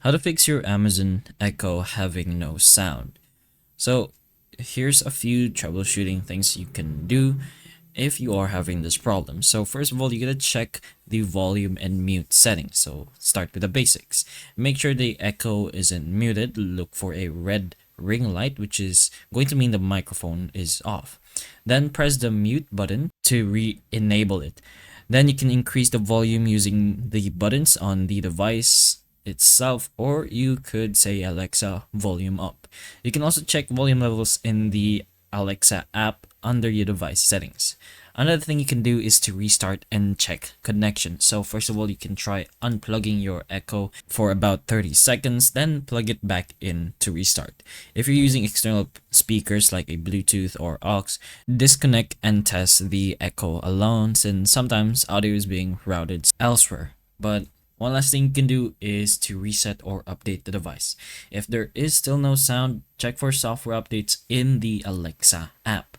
How to fix your Amazon Echo having no sound. So here's a few troubleshooting things you can do if you are having this problem. So first of all, you gotta check the volume and mute settings. So start with the basics. Make sure the echo isn't muted. Look for a red ring light, which is going to mean the microphone is off. Then press the mute button to re-enable it. Then you can increase the volume using the buttons on the device itself, or you could say Alexa volume up. You can also check volume levels in the Alexa app under your device settings. Another thing you can do is to restart and check connection. So first of all, you can try unplugging your Echo for about 30 seconds, then plug it back in to restart. If you're using external speakers like a Bluetooth or aux, disconnect and test the Echo alone, since sometimes audio is being routed elsewhere. But one last thing you can do is to reset or update the device. If there is still no sound, check for software updates in the Alexa app.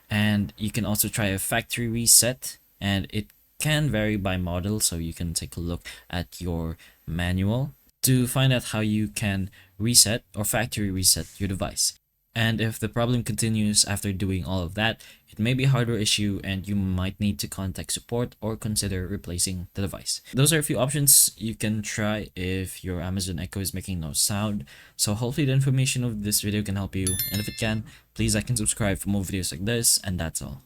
And you can also try a factory reset, and it can vary by model, so you can take a look at your manual to find out how you can reset or factory reset your device. And if the problem continues after doing all of that, it may be a hardware issue and you might need to contact support or consider replacing the device. Those are a few options you can try if your Amazon Echo is making no sound. So hopefully the information of this video can help you, and if it can, please like and subscribe for more videos like this, and that's all.